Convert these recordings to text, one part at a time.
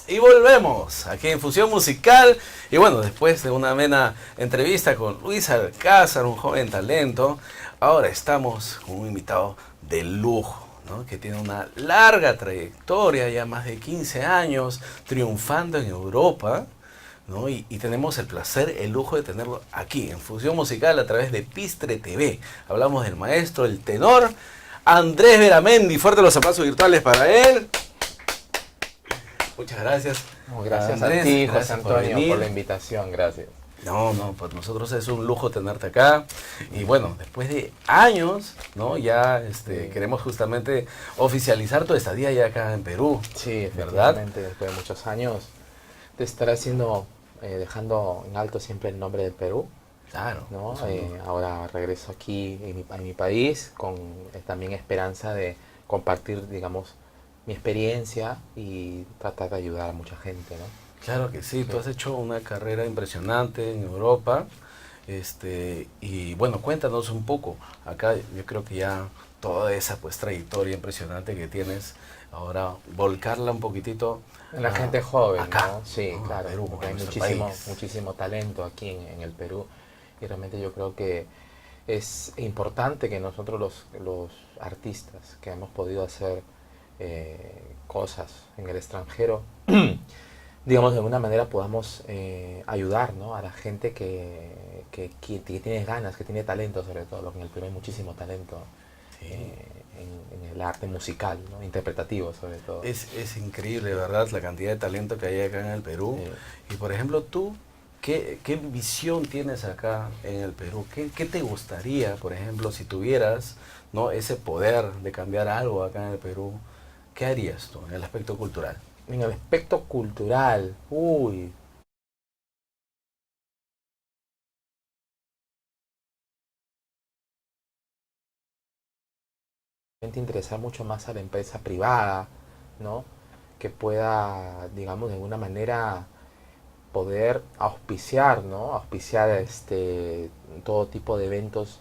Y volvemos aquí en Fusión Musical. Y bueno, después de una amena entrevista con Luis Alcázar, un joven talento, ahora estamos con un invitado de lujo, ¿no? Que tiene una larga trayectoria, ya más de 15 años, triunfando en Europa, ¿no? Y tenemos el placer, el lujo de tenerlo aquí en Fusión Musical a través de Pistre TV. Hablamos del maestro, el tenor, Andrés Veramendi. Fuerte los aplausos virtuales para él. Muchas gracias. No, gracias Andrés, a ti, José gracias Antonio, venir. por la invitación, gracias. No, pues nosotros es un lujo tenerte acá. Y bueno, después de años, ¿no? Ya queremos justamente oficializar tu estadía ya acá en Perú. Sí, ¿verdad? efectivamente, después de muchos años de estar haciendo, dejando en alto siempre el nombre del Perú, Claro. ¿no? Ahora regreso aquí en mi país con también esperanza de compartir, digamos, mi experiencia y tratar de ayudar a mucha gente, ¿no? Claro que sí, tú has hecho una carrera impresionante en Europa. Y bueno, cuéntanos un poco. Acá yo creo que ya toda esa pues trayectoria impresionante que tienes, ahora volcarla un poquitito En la gente joven, acá, ¿no? Sí, ¿no? claro, Perú, porque en hay nuestro muchísimo, país. muchísimo talento aquí en el Perú y realmente yo creo que es importante que nosotros los artistas que hemos podido hacer cosas en el extranjero, digamos, de alguna manera podamos ayudar, ¿no? A la gente que tiene ganas, que tiene talento sobre todo, porque en el Perú hay muchísimo talento Sí. en el arte musical, ¿no? Interpretativo sobre todo. Es increíble, ¿verdad? La cantidad de talento que hay acá en el Perú. Y por ejemplo, tú, ¿qué visión tienes acá en el Perú? ¿Qué te gustaría, por ejemplo, si tuvieras, ¿no? ese poder de cambiar algo acá en el Perú? ¿Qué harías tú en el aspecto cultural? En el aspecto cultural, uy, interesar mucho más a la empresa privada, ¿no? Que pueda, digamos, de alguna manera poder auspiciar, ¿no? Auspiciar todo tipo de eventos,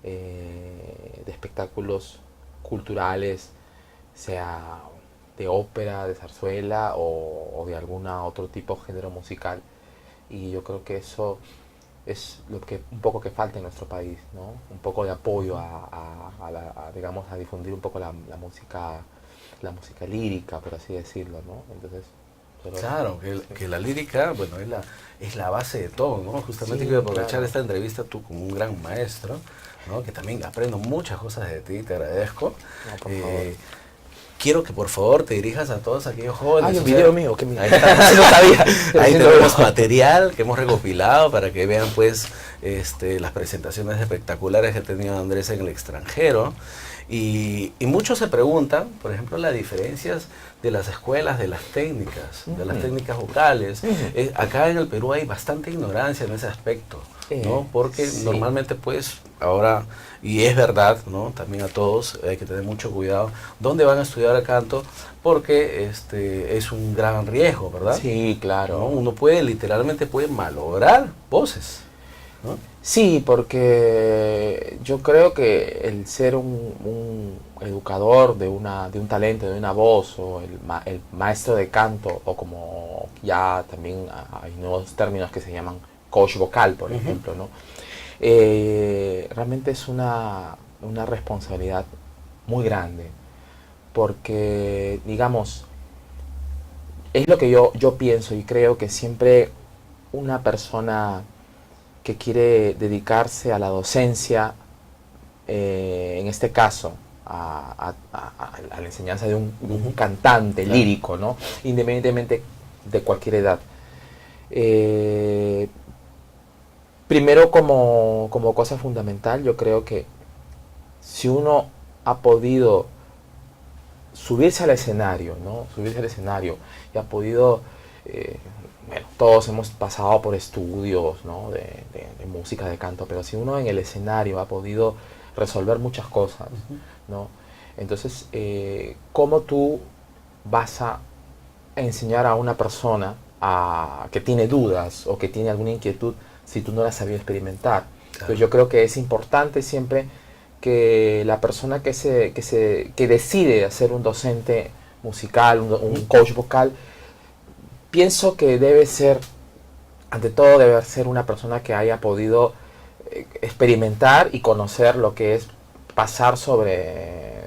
de espectáculos culturales, sea de ópera, de zarzuela o de alguna otro tipo de género musical. Y yo creo que eso es lo que un poco que falta en nuestro país, ¿no? Un poco de apoyo digamos, a difundir un poco la música lírica, por así decirlo, ¿no? Entonces, Claro, que la lírica, bueno, es la base de todo, ¿no? Justamente sí, quiero aprovechar claro. esta entrevista tú como un gran maestro, ¿no? Que también aprendo muchas cosas de ti, te agradezco. No, por favor. Quiero que por favor te dirijas a todos aquellos jóvenes. Hay un o sea, video mío que ahí está. no sabía. Ahí tenemos material que hemos recopilado para que vean pues las presentaciones espectaculares que ha tenido Andrés en el extranjero. Y muchos se preguntan, por ejemplo, las diferencias de las escuelas, de las técnicas vocales. Acá en el Perú hay bastante ignorancia en ese aspecto, ¿no? Porque sí. normalmente pues ahora, y es verdad, ¿no? También a todos hay que tener mucho cuidado dónde van a estudiar el canto, porque es un gran riesgo, ¿verdad? Sí, claro. ¿No? Uno literalmente puede malograr voces, ¿no? Sí, porque yo creo que el ser un educador de un talento, de una voz, o el maestro de canto, o como ya también hay nuevos términos que se llaman coach vocal, por ejemplo, ¿no? Realmente es una responsabilidad muy grande, porque, digamos, es lo que yo pienso y creo que siempre una persona que quiere dedicarse a la docencia, en este caso, a la enseñanza de un cantante lírico, ¿no? Independientemente de cualquier edad. Primero, como cosa fundamental, yo creo que si uno ha podido subirse al escenario, ¿no? Subirse al escenario y ha podido... bueno, todos hemos pasado por estudios, ¿no? de música, de canto, pero si uno en el escenario ha podido resolver muchas cosas, ¿no? Entonces, ¿cómo tú vas a enseñar a una persona que tiene dudas o que tiene alguna inquietud si tú no la has sabido experimentar? Claro. Entonces yo creo que es importante siempre que la persona que decide ser un docente musical, un coach vocal, pienso que debe ser, ante todo, debe ser una persona que haya podido experimentar y conocer lo que es pasar sobre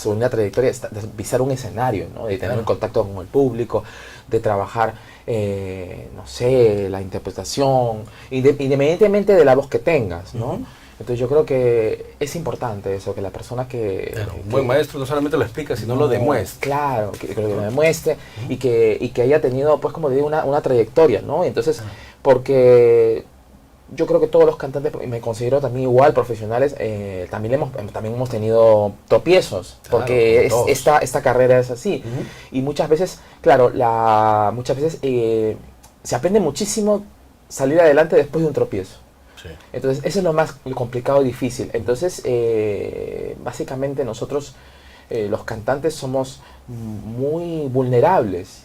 una trayectoria, de pisar un escenario, ¿no? De tener un contacto con el público, de trabajar, no sé, la interpretación, independientemente de la voz que tengas, ¿no? Entonces yo creo que es importante eso, que la persona un buen maestro no solamente lo explica, sino lo demuestra. Claro, que lo demuestre y que haya tenido, pues como digo, una trayectoria, ¿no? Entonces, porque yo creo que todos los cantantes, y me considero también igual profesionales, también hemos tenido tropiezos, Claro, porque esta carrera es así. Y muchas veces, claro, se aprende muchísimo salir adelante después de un tropiezo. Sí. Entonces, eso es lo más complicado y difícil. Entonces, básicamente nosotros, los cantantes, somos muy vulnerables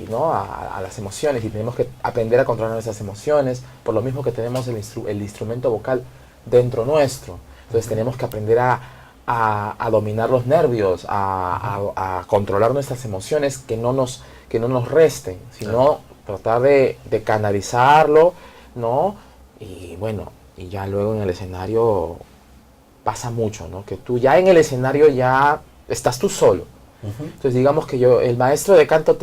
¿no? a las emociones, y tenemos que aprender a controlar nuestras emociones, por lo mismo que tenemos el instrumento vocal dentro nuestro. Entonces, tenemos que aprender a dominar los nervios, a controlar nuestras emociones, que no nos resten, sino tratar de canalizarlo, ¿no? Y bueno, y ya luego en el escenario pasa mucho, ¿no? Que tú ya en el escenario ya estás tú solo. Entonces digamos que el maestro de canto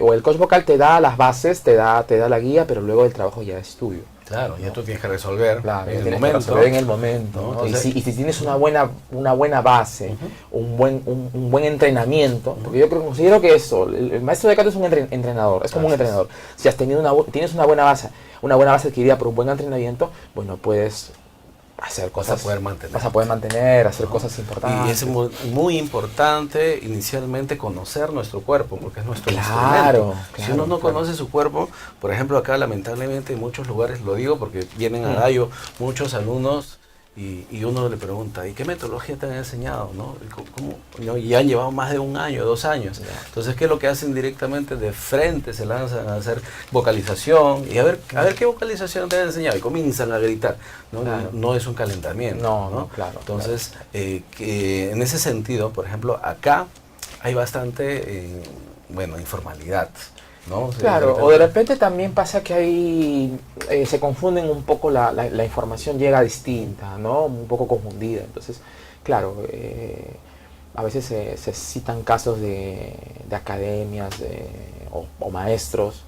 o el coach vocal te da las bases, te da la guía, pero luego el trabajo ya es tuyo. Claro, ¿no? Ya tú tienes que resolver en el momento. ¿no? Entonces, y si tienes una buena base, un buen entrenamiento, porque yo considero que el maestro de canto es un entrenador, es como un entrenador. Si tienes una buena base adquirida por un buen entrenamiento, bueno, puedes hacer cosas, vas a poder mantener, hacer cosas importantes. Y es muy importante inicialmente conocer nuestro cuerpo, porque es nuestro instrumento. Claro, si uno no conoce su cuerpo, por ejemplo acá lamentablemente en muchos lugares, lo digo porque vienen a Dayo muchos alumnos y uno le pregunta, ¿y qué metodología te han enseñado? ¿No? ¿Cómo? ¿No? Y han llevado más de 1 año, 2 años. Entonces, ¿qué es lo que hacen directamente? De frente se lanzan a hacer vocalización y a ver qué vocalización te han enseñado y comienzan a gritar. ¿No? Claro. No es un calentamiento. No, claro. Entonces, que en ese sentido, por ejemplo, acá hay bastante, informalidad. ¿No? Claro, o de repente también pasa que se confunden un poco, la información llega distinta, ¿no? Un poco confundida. Entonces, claro, a veces se citan casos de academias o maestros,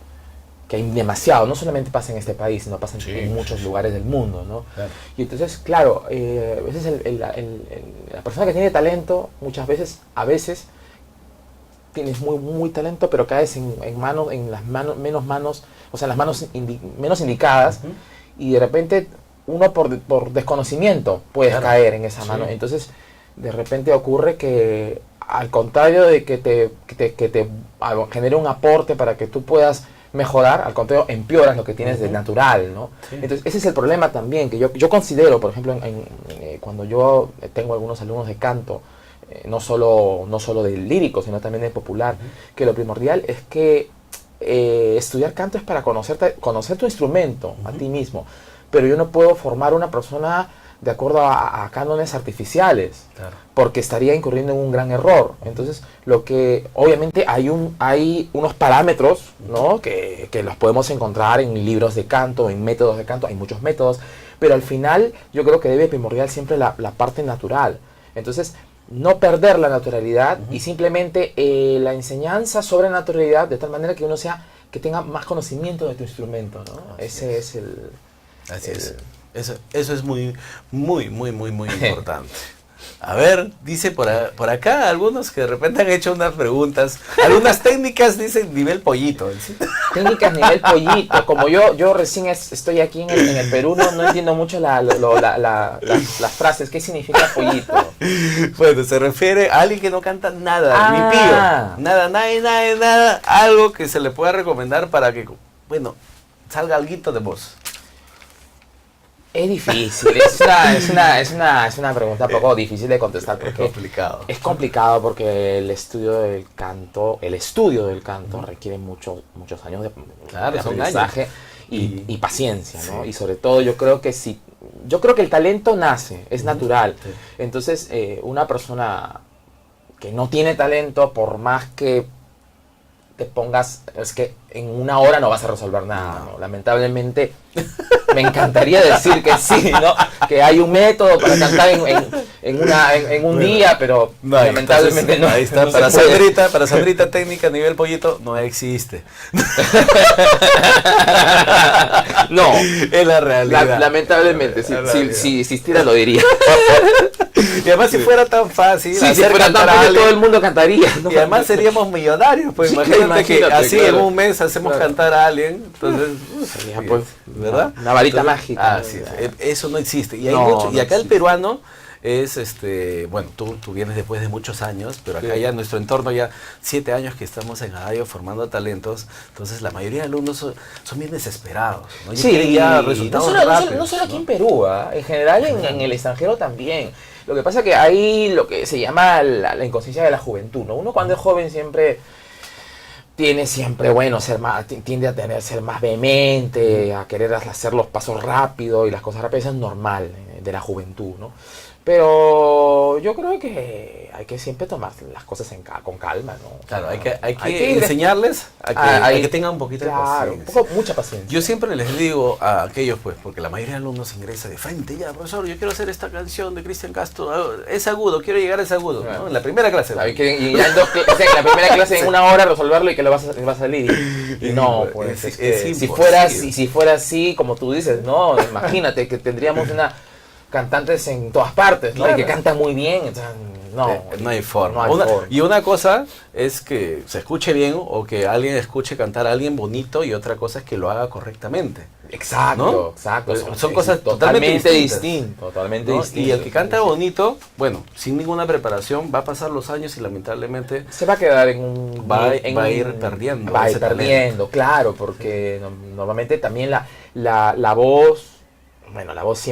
que hay demasiado, no solamente pasa en este país, sino pasa en muchos lugares del mundo, ¿no? Claro. Y entonces, claro, a veces la persona que tiene talento, a veces tienes muy talento, pero caes en las manos menos indicadas, y de repente uno por desconocimiento puedes caer en esa mano. Entonces de repente ocurre que, al contrario de que te genere un aporte para que tú puedas mejorar, al contrario empeoras lo que tienes de natural, ¿no? Entonces ese es el problema también, que yo considero, por ejemplo, cuando yo tengo algunos alumnos de canto, no solo de lírico, sino también de popular, que lo primordial es que estudiar canto es para conocer tu instrumento, a ti mismo, pero yo no puedo formar una persona de acuerdo a cánones artificiales, porque estaría incurriendo en un gran error. Entonces, obviamente hay unos parámetros, ¿no? que los podemos encontrar en libros de canto, en métodos de canto, hay muchos métodos, pero al final yo creo que debe primordial siempre la parte natural. Entonces, no perder la naturalidad y simplemente la enseñanza sobre naturalidad, de tal manera que uno que tenga más conocimiento de tu instrumento, ¿no? Ese es el... Así es. Eso es muy importante. A ver, dice por acá algunos que de repente han hecho unas preguntas, algunas técnicas, dicen nivel pollito. ¿Sí? Técnicas nivel pollito. Como yo recién estoy aquí en el Perú, no entiendo mucho las frases. ¿Qué significa pollito? Bueno, se refiere a alguien que no canta nada, ni pío. Nada. Algo que se le pueda recomendar para que, salga alguito de voz. Es difícil, es una pregunta un poco difícil de contestar, porque es complicado porque el estudio del canto requiere muchos años de aprendizaje y paciencia, ¿no? Y sobre todo yo creo que el talento nace, es natural. Entonces una persona que no tiene talento, por más que te pongas, es que en una hora no vas a resolver nada, ¿no? Lamentablemente, me encantaría decir que sí, ¿no? Que hay un método para cantar en un día, pero No, lamentablemente entonces, no. ahí está, no se puede. para Sandrita técnica a nivel pollito no existe. No, Es la realidad. lamentablemente, La realidad. si existiera lo diría. Y además si fuera tan fácil Sí, si hacer fuera cantar tan a fácil, alguien, todo el mundo cantaría, ¿no? y además seríamos millonarios, pues Sí, imagínate que imagínate, así claro. en un mes hacemos Claro. cantar a alguien, entonces, Sería, pues, ¿verdad? una varita Entonces, mágica. así es, eso no existe. Y, hay No, mucho, y no acá el existe. peruano es, bueno, tú vienes después de muchos años, pero acá Sí. ya en nuestro entorno ya 7 años que estamos en Adayo formando talentos, entonces la mayoría de alumnos son bien desesperados, ¿no? Y Sí, quieren ya no resultados solo, rápidos, no solo aquí en Perú, ¿ah? En general en el extranjero también. Lo que pasa es que hay lo que se llama la inconsciencia de la juventud, ¿no? Uno cuando es joven siempre tiene bueno, tiende a ser más vehemente, a querer hacer los pasos rápido y las cosas rápidas, eso es normal de la juventud, ¿no? Pero yo creo que hay que siempre tomar las cosas con calma, ¿no? Claro, hay que Hay que ir enseñarles a que tengan un poquito de Claro, paciencia. mucha paciencia. Yo siempre les digo a aquellos, pues, porque la mayoría de alumnos ingresa de frente, ya, profesor, yo quiero hacer esta canción de Cristian Castro, es agudo, quiero llegar a ese agudo, ¿no? Claro. En la primera clase. Y ya en la primera clase en una hora resolverlo y que lo va a salir. Y no, pues Es que imposible. si fuera así, como tú dices, no, imagínate que tendríamos cantantes en todas partes, ¿no? Claro. Y que cantan muy bien, o sea, no. No hay forma. No hay forma. Y una cosa es que se escuche bien o que alguien escuche cantar a alguien bonito y otra cosa es que lo haga correctamente. Exacto, ¿no? exacto. Son cosas totalmente distintas, Totalmente ¿no? distintas. Y el que canta bonito, bueno, sin ninguna preparación, va a pasar los años y lamentablemente se va a quedar en un... va a ir perdiendo. Va a ir ese talento. perdiendo, claro, porque normalmente también la voz... Bueno, la voz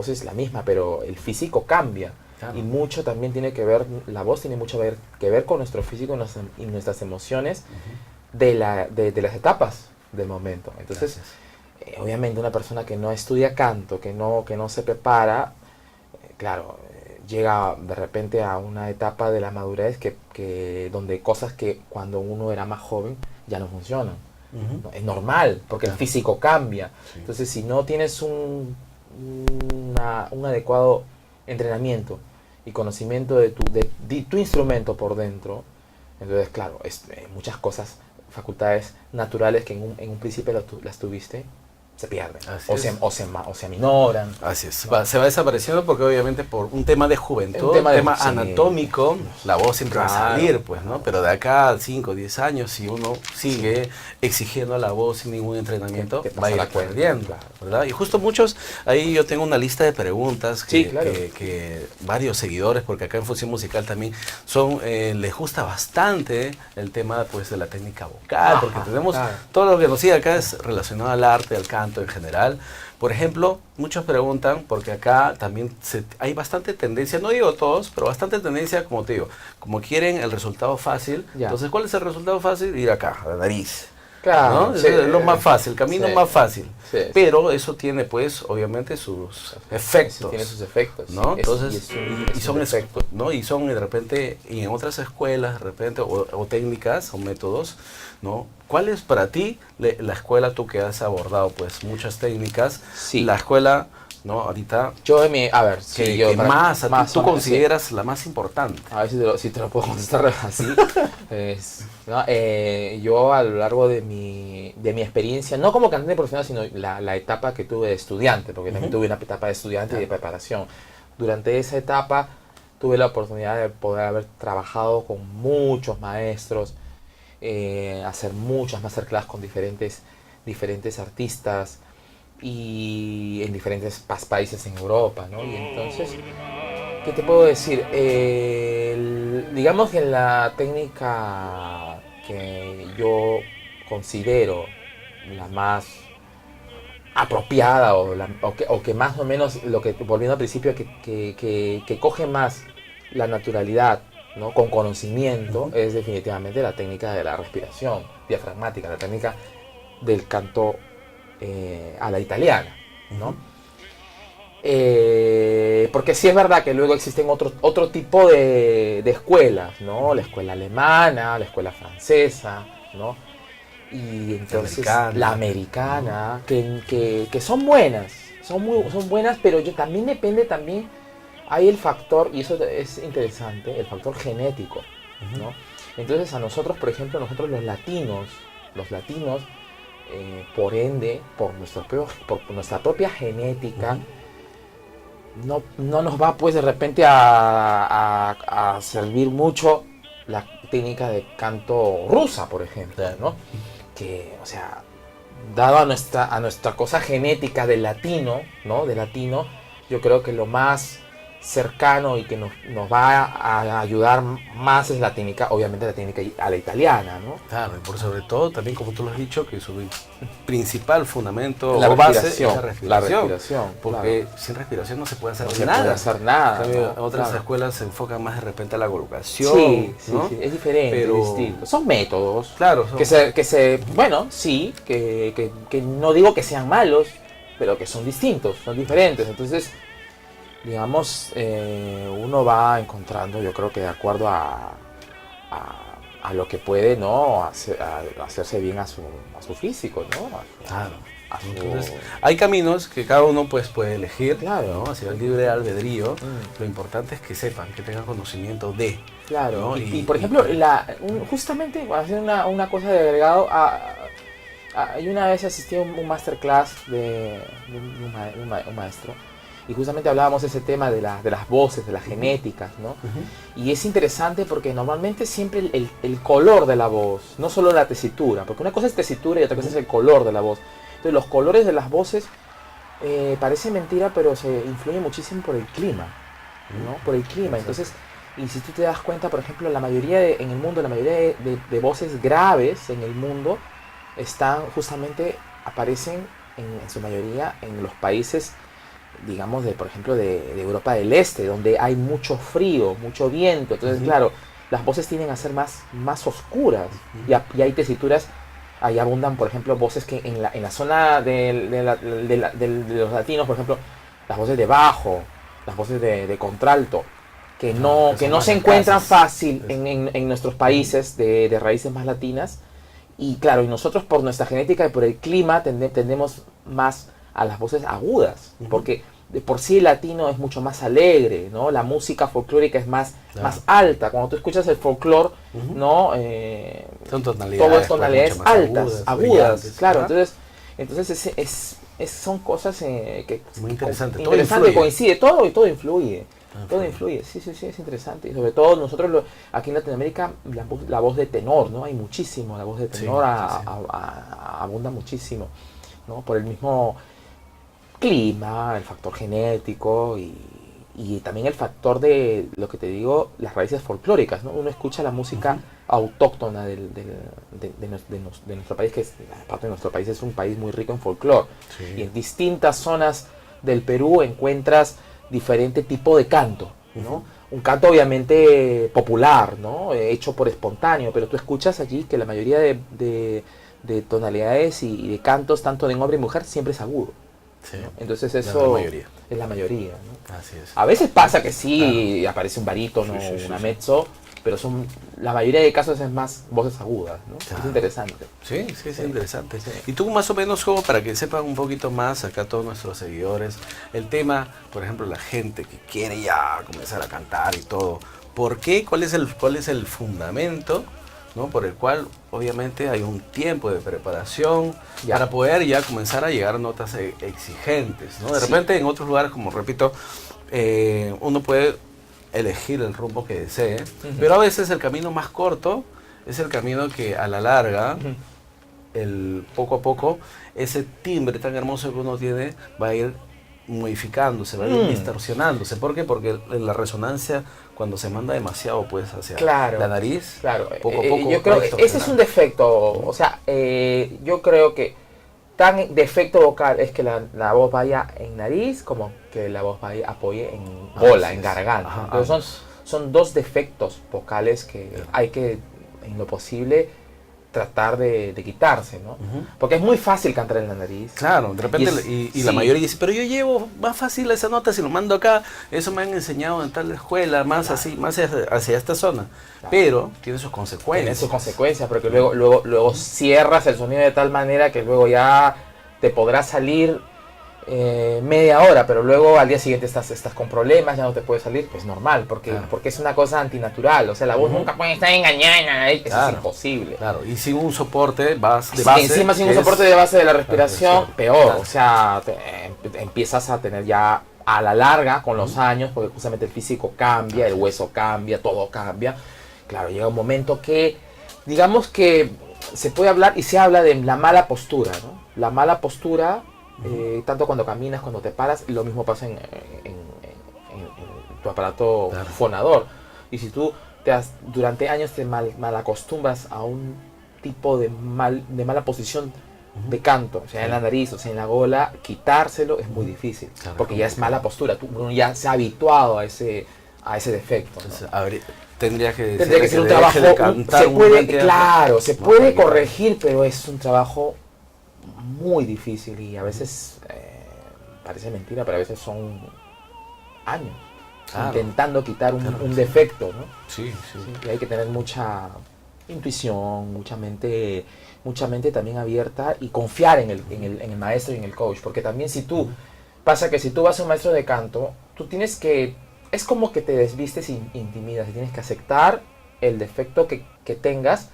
es la misma, pero el físico cambia. Claro. Y mucho también tiene que ver, la voz tiene mucho que ver con nuestro físico y nuestras emociones de las etapas del momento. Entonces, obviamente una persona que no estudia canto, que no se prepara, claro, llega de repente a una etapa de la madurez donde cosas que cuando uno era más joven ya no funcionan. Ujú. Es normal, porque el Claro. físico cambia. Sí. Entonces, si no tienes un adecuado entrenamiento y conocimiento de tu instrumento por dentro, entonces, claro, muchas cosas, facultades naturales que en un principio las tuviste, se pierden. Así O es. se aminoran. Así es, se va desapareciendo porque obviamente por un tema de juventud, Un tema sí, anatómico, la voz siempre va a Claro. salir, pues, ¿no? Pero de acá a 5 o 10 años, si uno sigue exigiendo a la voz sin ningún entrenamiento, Que te va a ir pasa la cuenta, perdiendo, claro. ¿verdad? Y justo muchos, ahí yo tengo una lista de preguntas Sí, claro. que varios seguidores, porque acá en Fusión Musical también les gusta bastante el tema, pues, de la técnica vocal, Ajá, porque tenemos, claro. todo lo que nos sigue acá es relacionado al arte, al canto en general. Por ejemplo, muchos preguntan, porque acá también hay bastante tendencia, no digo todos, pero bastante tendencia, como te digo, como quieren el resultado fácil. Ya. Entonces, ¿cuál es el resultado fácil? Ir acá, a la nariz. Claro, ¿no? sí. Es lo más fácil, el camino Sí. más fácil. Sí. Pero eso tiene, pues, obviamente sus efectos. Tiene sus efectos. ¿no? Sí, Entonces, es y son un efectos, ¿no? Y son de repente, y en otras escuelas, de repente, o técnicas o métodos, ¿no? ¿Cuál es para ti la escuela, tú que has abordado, pues, muchas técnicas, Sí. la escuela, ¿no? Ahorita, A ver, sí, que, yo que más, a ti tú sí. consideras la más importante? A ver si te lo puedo contestar así. ¿No? Yo a lo largo de mi experiencia, no como cantante profesional, sino la etapa que tuve de estudiante, porque también tuve una etapa de estudiante y de preparación. Durante esa etapa tuve la oportunidad de poder haber trabajado con muchos maestros, hacer muchas masterclass con diferentes artistas y en diferentes países en Europa, ¿no? Y entonces, ¿qué te puedo decir? Digamos que la técnica que yo considero la más apropiada o que más o menos, volviendo al principio, que coge más la naturalidad, ¿no? Con conocimiento, es definitivamente la técnica de la respiración diafragmática, la técnica del canto a la italiana, ¿no? Porque sí es verdad que luego existen otro tipo de escuelas, ¿no? La escuela alemana, la escuela francesa, ¿no? Y entonces La la americana, que son buenas, son buenas, pero también depende también, hay el factor, y eso es interesante, el factor genético, ¿no? Entonces a nosotros, por ejemplo, nosotros los latinos, por ende, por nuestra propia genética, no nos va pues de repente a servir mucho la técnica de canto rusa, por ejemplo, ¿no? Que, o sea, dado a nuestra cosa genética del latino, ¿no? Yo creo que lo más cercano y que nos va a ayudar más es la técnica, obviamente la técnica a la italiana, ¿no? Claro, y por sobre todo, también como tú lo has dicho, que su principal fundamento La o base respiración, es la respiración. Porque claro. sin respiración no se puede hacer No se nada. puede hacer nada. En cambio, ¿no? otras Claro. escuelas se enfocan más de repente a la colocación. Sí, ¿no? sí, es diferente, Pero, es distinto. Son métodos. Claro, Bueno, sí, que no digo que sean malos, pero que son distintos, son diferentes. Entonces, digamos, uno va encontrando, yo creo que de acuerdo a lo que puede, ¿no? Hacerse bien a su físico, ¿no? Claro. A su- Entonces, hay caminos que cada uno pues puede elegir, Claro. ¿no? Hacia el libre albedrío. Lo importante es que sepan, que tengan conocimiento de. Claro, ¿no? y por ejemplo, justamente, voy a hacer una cosa de agregado, yo una vez asistí a un masterclass de un maestro, y justamente hablábamos de ese tema de las voces, de las genéticas, ¿no? Y es interesante porque normalmente siempre el color de la voz, no solo la tesitura, porque una cosa es tesitura y otra cosa es el color de la voz. Entonces los colores de las voces, parece mentira, pero se influye muchísimo por el clima, ¿no? Por el clima. Entonces, y si tú te das cuenta, por ejemplo, la mayoría de voces graves en el mundo aparecen en su mayoría en los países, digamos, por ejemplo, de Europa del Este, donde hay mucho frío, mucho viento. Entonces, claro, las voces tienden a ser más oscuras, y hay tesituras. Ahí abundan, por ejemplo, voces que en la zona de los latinos, por ejemplo, las voces de bajo, las voces de contralto, que no se encuentran fácil en nuestros países de raíces más latinas. Y claro, y nosotros por nuestra genética y por el clima tendemos más a las voces agudas, porque de por sí el latino es mucho más alegre, ¿no? La música folclórica es más alta. Cuando tú escuchas el folclore, ¿no? Son tonalidades, todo es tonalidades pues, altas, agudas, brillantes, claro. ¿verdad? Entonces son cosas que muy interesante. Coincide, todo influye. Todo influye, sí, es interesante. Y sobre todo nosotros aquí en Latinoamérica, la voz de tenor, ¿no? Hay muchísimo, la voz de tenor abunda muchísimo, ¿no? Por el mismo clima, el factor genético y también el factor de, lo que te digo, las raíces folclóricas, ¿no? Uno escucha la música autóctona de nuestro país, que aparte de nuestro país es un país muy rico en folclore. Y en distintas zonas del Perú encuentras diferente tipo de canto, ¿no? Un canto obviamente popular, ¿no? Hecho por espontáneo, pero tú escuchas allí que la mayoría de tonalidades y de cantos, tanto de hombre y mujer, siempre es agudo. Sí. ¿no? Entonces Es la mayoría, ¿no? Así es. A veces pasa que sí, aparece un barítono, una mezzo, pero la mayoría de casos es más voces agudas, ¿no? Es interesante. Sí, es interesante. Sí. Y tú más o menos, como para que sepan un poquito más acá todos nuestros seguidores, el tema, por ejemplo, la gente que quiere ya comenzar a cantar y todo, ¿por qué? ¿Cuál es el fundamento, ¿no? Por el cual obviamente hay un tiempo de preparación para poder ya comenzar a llegar a notas exigentes, ¿no? De repente en otros lugares, como repito, uno puede elegir el rumbo que desee, pero a veces el camino más corto es el camino que a la larga, poco a poco, ese timbre tan hermoso que uno tiene va a ir modificándose, va a ir distorsionándose. ¿Por qué? Porque en la resonancia, cuando se manda demasiado pues hacia la nariz, poco a poco yo creo que ese es un defecto. O sea, yo creo que tan defecto vocal es que la voz vaya en nariz como que la voz apoye en gola, en garganta. Entonces son dos defectos vocales que hay que, en lo posible, tratar de quitarse, ¿no? Porque es muy fácil cantar en la nariz. Claro, de repente, y la sí. mayoría dice, pero yo llevo más fácil esa nota si lo mando acá, eso me han enseñado en tal escuela, más así, más hacia esta zona. Claro. Pero tiene sus consecuencias. Tiene sus consecuencias, porque luego cierras el sonido de tal manera que luego ya te podrá salir media hora, pero luego al día siguiente estás con problemas, ya no te puede salir, pues normal, porque es una cosa antinatural, o sea, la voz nunca puede estar engañada, eso es imposible. Claro, y sin un soporte de base. Encima sin un soporte de base de la respiración, peor, claro. O sea, empiezas a tener ya a la larga, con los años, porque justamente el físico cambia, el hueso cambia, todo cambia. Claro, llega un momento que, digamos que se puede hablar, y se habla de la mala postura, ¿no? La mala postura, tanto cuando caminas, cuando te paras, lo mismo pasa en tu aparato fonador. Y si tú durante años te malacostumbras a un tipo de mala posición de canto, o sea, en la nariz, o sea, en la gola, quitárselo es muy difícil, porque ya es mala postura, uno ya se ha habituado a ese defecto, ¿no? Entonces, tendría que ser un trabajo, se puede corregir, pero es un trabajo muy difícil y a veces parece mentira, pero a veces son años intentando quitar un defecto, ¿no? Sí. Y hay que tener mucha intuición, mucha mente también abierta y confiar en el maestro y en el coach, porque también si tú vas a un maestro de canto, tú tienes que, es como que te desvistes y intimidas, y tienes que aceptar el defecto que tengas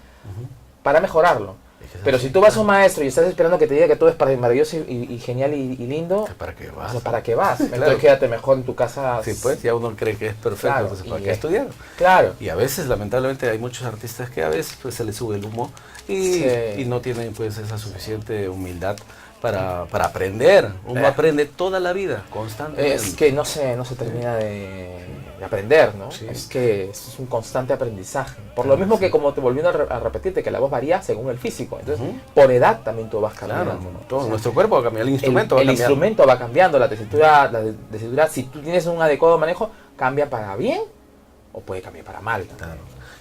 para mejorarlo. Pero si tú vas a un maestro y estás esperando que te diga que todo es maravilloso y genial y lindo, ¿para qué vas? O sea, ¿para qué vas? Claro. Entonces quédate mejor en tu casa. Sí, pues ya uno cree que es perfecto, claro, entonces ¿para qué estudiar? Claro. Y a veces, lamentablemente, hay muchos artistas que a veces pues, se les sube el humo y no tienen pues esa suficiente humildad para aprender. Uno aprende toda la vida, constantemente. Es que no se termina de aprender, ¿no? Sí. Es que es un constante aprendizaje. Por lo mismo que, como te volviendo a repetirte, que la voz varía según el físico. Entonces, por edad también tú vas cambiando. Claro, todo, o sea, nuestro cuerpo va a cambiar, el instrumento el instrumento va cambiando, la tesitura, si tú tienes un adecuado manejo, cambia para bien o puede cambiar para mal. Claro.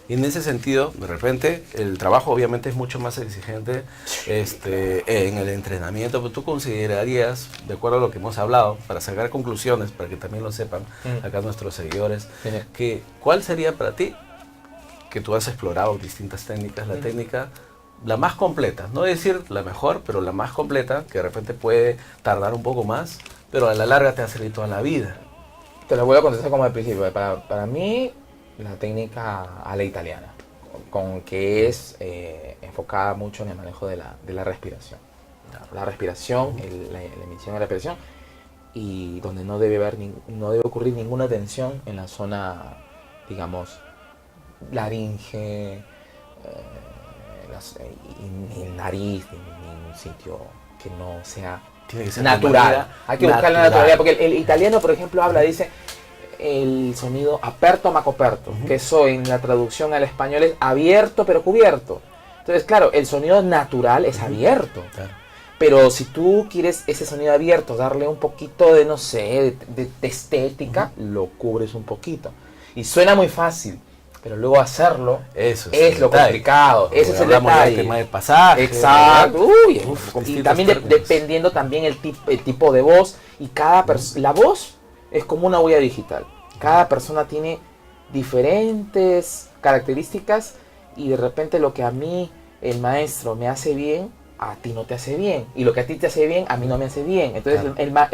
Y en ese sentido, de repente, el trabajo obviamente es mucho más exigente en el entrenamiento, pero tú considerarías, de acuerdo a lo que hemos hablado, para sacar conclusiones, para que también lo sepan acá nuestros seguidores, que ¿cuál sería para ti, que tú has explorado distintas técnicas, la técnica la más completa, no decir la mejor, pero la más completa, que de repente puede tardar un poco más, pero a la larga te va a servir toda la vida? Te lo voy a contestar como al principio. Para mí, la técnica a la italiana, con que es enfocada mucho en el manejo de la respiración. La respiración, la emisión de la respiración, y donde no debe ocurrir ninguna tensión en la zona, digamos, laringe, ni el nariz, ni un sitio que no sea natural. Hay que buscar la naturalidad, porque el italiano, por ejemplo, dice el sonido aperto ma coperto, que eso en la traducción al español es abierto pero cubierto. Entonces, claro, el sonido natural es abierto. Claro. Pero si tú quieres ese sonido abierto, darle un poquito de, no sé, de estética, lo cubres un poquito. Y suena muy fácil, pero luego hacerlo es lo complicado. Ese es el detalle. Del tema de pasaje. Exacto. Y también dependiendo también el tipo de voz. Y la voz es como una huella digital. Cada persona tiene diferentes características y de repente lo que a mí el maestro me hace bien, a ti no te hace bien. Y lo que a ti te hace bien, a mí no me hace bien. Entonces,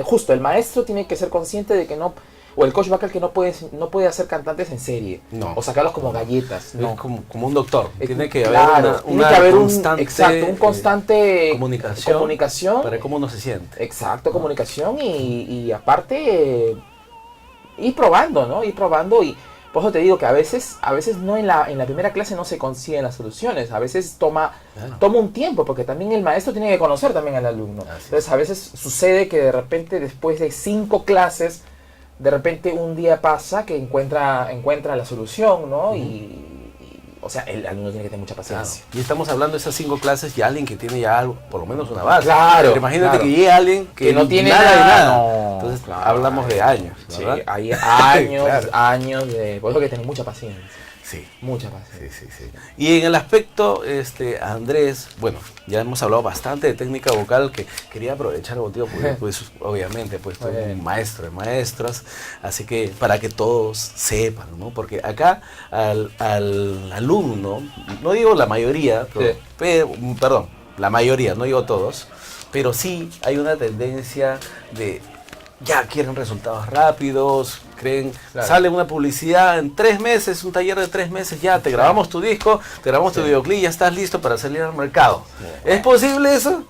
justo el maestro tiene que ser consciente de que no, o el coach vocal, que no puede hacer cantantes en serie. No. O sacarlos como galletas. No. Es como un doctor. Tiene que haber un constante comunicación para cómo uno se siente. Exacto, comunicación y aparte ir probando, ¿no? Ir probando, y por eso te digo que a veces no en la primera clase no se consiguen las soluciones. A veces toma un tiempo, porque también el maestro tiene que conocer también al alumno. Entonces a veces sucede que de repente después de 5 clases, de repente un día pasa que encuentra la solución, ¿no? O sea, el alumno tiene que tener mucha paciencia. Claro. Y estamos hablando de esas 5 clases y alguien que tiene ya algo, por lo menos una base. Claro. Pero imagínate que llegue alguien que no tiene nada de nada. No, entonces hablamos de años, ¿verdad? Sí, hay años, años de... Por eso hay que tener mucha paciencia. Sí. Mucha paciencia. Sí, sí, sí. Y en el aspecto, Andrés, bueno, ya hemos hablado bastante de técnica vocal, que quería aprovechar contigo, porque pues obviamente pues tú eres un maestro de maestras, así que para que todos sepan, ¿no? Porque acá al alumno, no digo la mayoría, perdón, la mayoría, no digo todos, pero sí hay una tendencia de ya quieren resultados rápidos, creen, sale una publicidad en 3 meses, un taller de 3 meses, ya te grabamos tu disco, te grabamos tu videoclip, ya estás listo para salir al mercado. ¿Es posible eso?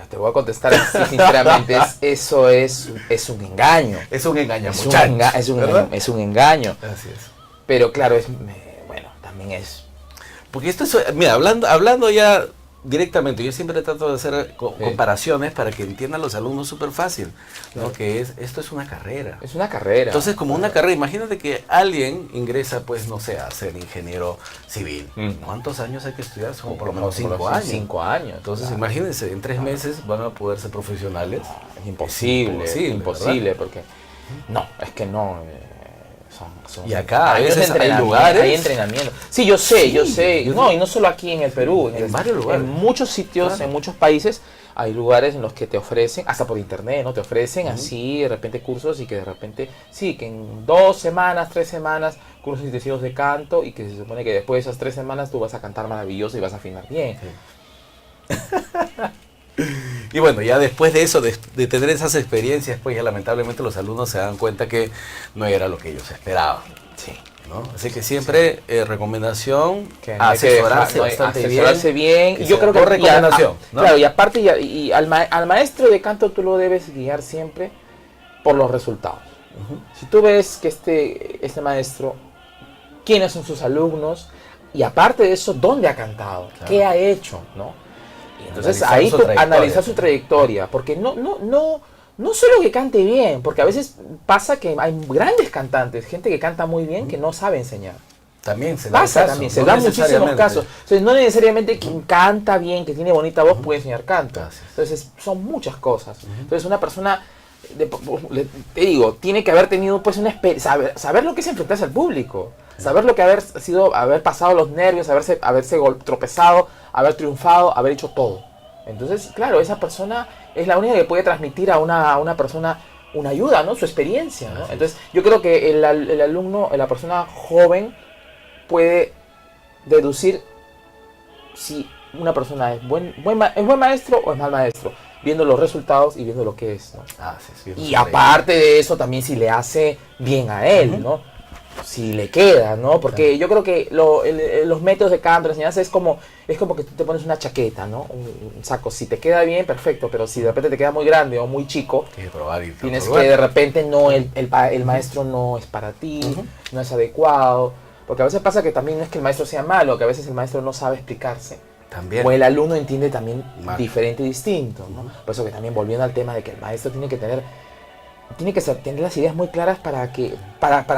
Te voy a contestar así sinceramente, eso es un engaño. Es un engaño, es un engaño. Así es. Pero claro, bueno, también es... Porque esto es, mira, hablando ya directamente, yo siempre trato de hacer comparaciones para que entiendan los alumnos súper fácil, ¿no? Que esto es una carrera. Es una carrera. Entonces, como una carrera, imagínate que alguien ingresa, pues, no sé, a ser ingeniero civil. ¿Cuántos años hay que estudiar? Son por lo menos 5 años. 5 años. Entonces, imagínense, en 3 meses van a poder ser profesionales. Es imposible, imposible, porque... No, es que no... Y acá a veces hay lugares, hay entrenamiento. Sí, yo sé. No, y no solo aquí en el Perú, en varios lugares. En muchos sitios, en muchos países, hay lugares en los que te ofrecen, hasta por internet, ¿no? Te ofrecen así de repente cursos y que de repente, sí, que en 2 semanas, 3 semanas, cursos intensivos de canto y que se supone que después de esas 3 semanas tú vas a cantar maravilloso y vas a afinar bien. Sí. Y bueno, ya después de eso, de tener esas experiencias, pues ya lamentablemente los alumnos se dan cuenta que no era lo que ellos esperaban. Sí. ¿No? Así que siempre recomendación, que asesorarse bien. Y yo creo que recomendación, ¿no? Claro, y aparte y al maestro de canto tú lo debes guiar siempre por los resultados. Si tú ves que este maestro, quiénes son sus alumnos y aparte de eso, dónde ha cantado, qué ha hecho, ¿no? Y entonces ahí analizar su trayectoria, porque no solo que cante bien, porque a veces pasa que hay grandes cantantes, gente que canta muy bien que no sabe enseñar. También se da muchísimos casos. Entonces, no necesariamente quien canta bien, que tiene bonita voz, puede enseñar canto. Entonces, son muchas cosas. Entonces, una persona, te digo, tiene que haber tenido pues una experiencia, saber lo que es enfrentarse al público, saber lo que haber pasado los nervios, haberse tropezado, haber triunfado, haber hecho todo. Entonces, claro, esa persona es la única que puede transmitir a una persona una ayuda, ¿no? Su experiencia, ¿no? Entonces, yo creo que el alumno, la persona joven, puede deducir si una persona es buen maestro o es mal maestro, viendo los resultados y viendo lo que es, ¿no? Y aparte de eso, también si le hace bien a él, ¿no? Si le queda, ¿no? Porque yo creo que los métodos de canto, la enseñanza es como que tú te pones una chaqueta, ¿no? Un saco. Si te queda bien, perfecto, pero si de repente te queda muy grande o muy chico, tienes que de repente el maestro no es para ti, no es adecuado. Porque a veces pasa que también no es que el maestro sea malo, que a veces el maestro no sabe explicarse. También. O el alumno entiende también diferente y distinto, ¿no? Por eso que también, volviendo al tema de que el maestro tiene que tener las ideas muy claras para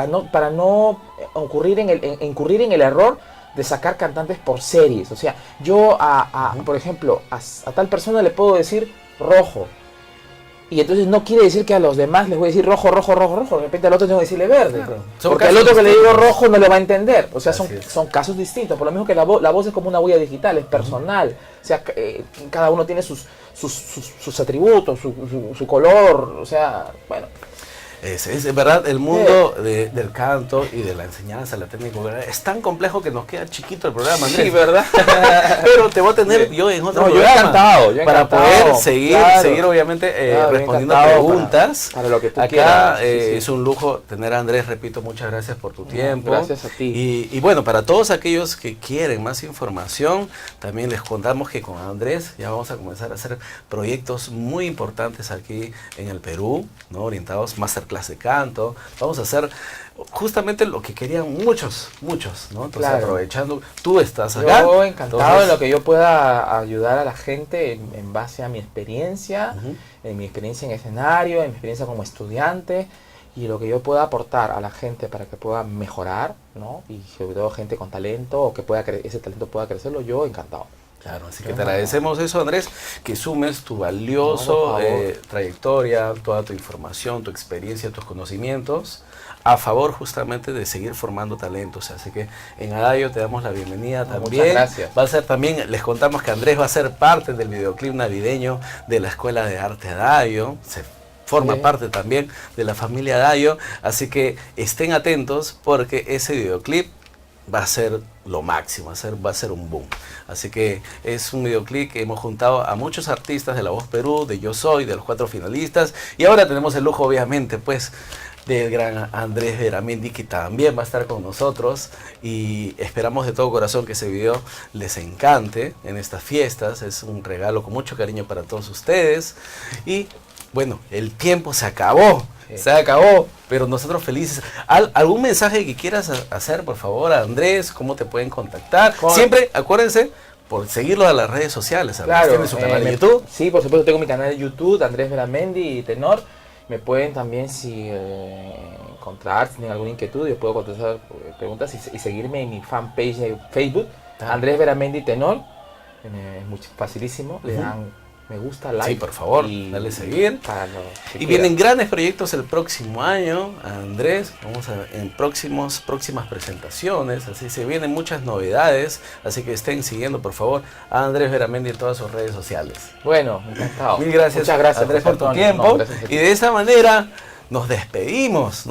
no incurrir en el error de sacar cantantes por series. O sea, yo por ejemplo, a tal persona le puedo decir rojo. Y entonces no quiere decir que a los demás les voy a decir rojo. De repente al otro tengo que decirle verde. Claro. Porque al otro que le digo rojo no le va a entender. O sea, son casos distintos. Por lo mismo que la voz es como una huella digital, es personal. O sea, cada uno tiene sus atributos, su color. O sea, bueno. Es verdad, el mundo del canto y de la enseñanza, la técnica es tan complejo que nos queda chiquito el programa, Andrés. Sí, ¿verdad? Pero te voy a tener yo en otro programa para poder seguir obviamente respondiendo preguntas. Para lo que tú Acá quieras. es un lujo tener a Andrés, repito, muchas gracias por tu tiempo. Gracias a ti. Y bueno, para todos aquellos que quieren más información, también les contamos que con Andrés ya vamos a comenzar a hacer proyectos muy importantes aquí en el Perú, ¿no? Orientados masterclass de canto. Vamos a hacer justamente lo que querían muchos, ¿no? Entonces, aprovechando, tú estás acá. Yo encantado en lo que yo pueda ayudar a la gente en base a mi experiencia, en mi experiencia en escenario, en mi experiencia como estudiante, y lo que yo pueda aportar a la gente para que pueda mejorar, ¿no? Y sobre todo gente con talento, o que ese talento pueda crecerlo, yo encantado. Claro, así que te agradecemos eso, Andrés, que sumes tu valioso trayectoria, toda tu información, tu experiencia, tus conocimientos a favor justamente de seguir formando talentos. Así que en Adayo te damos la bienvenida también. Muchas gracias. Va a ser también, les contamos que Andrés va a ser parte del videoclip navideño de la Escuela de Arte Adayo. Se forma parte también de la familia Adayo. Así que estén atentos porque ese videoclip va a ser lo máximo, va a ser un boom. Así que es un videoclip que hemos juntado a muchos artistas de La Voz Perú, de Yo Soy, de los 4 finalistas. Y ahora tenemos el lujo, obviamente, pues, del gran Andrés Beramendi, que también va a estar con nosotros, y esperamos de todo corazón que ese video les encante en estas fiestas. Es un regalo con mucho cariño para todos ustedes. Y bueno, el tiempo se acabó. Se acabó, pero nosotros felices. ¿Algún mensaje que quieras hacer, por favor, Andrés? ¿Cómo te pueden contactar? Siempre, acuérdense, por seguirlo a las redes sociales. Claro, ¿tiene su canal de YouTube? Sí, por supuesto, tengo mi canal de YouTube, Andrés Beramendi, tenor. Me pueden también encontrar, si tienen alguna inquietud, yo puedo contestar preguntas y seguirme en mi fanpage de Facebook, Andrés Beramendi, tenor. Es muy facilísimo, le dan me gusta, like. Sí, por favor, dale seguir. Y vienen grandes proyectos el próximo año, Andrés. Vamos en próximas presentaciones. Así se vienen muchas novedades. Así que estén siguiendo, por favor, a Andrés Beramendi en todas sus redes sociales. Bueno, encantado. Mil gracias, muchas gracias, Andrés, por tu tiempo. No, y de esa manera nos despedimos.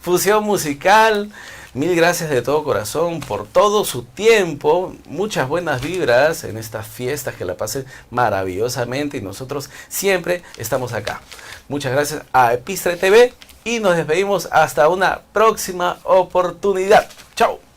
Fusión Musical. Mil gracias de todo corazón por todo su tiempo, muchas buenas vibras en estas fiestas, que la pasen maravillosamente y nosotros siempre estamos acá. Muchas gracias a Epistre TV y nos despedimos hasta una próxima oportunidad. Chao.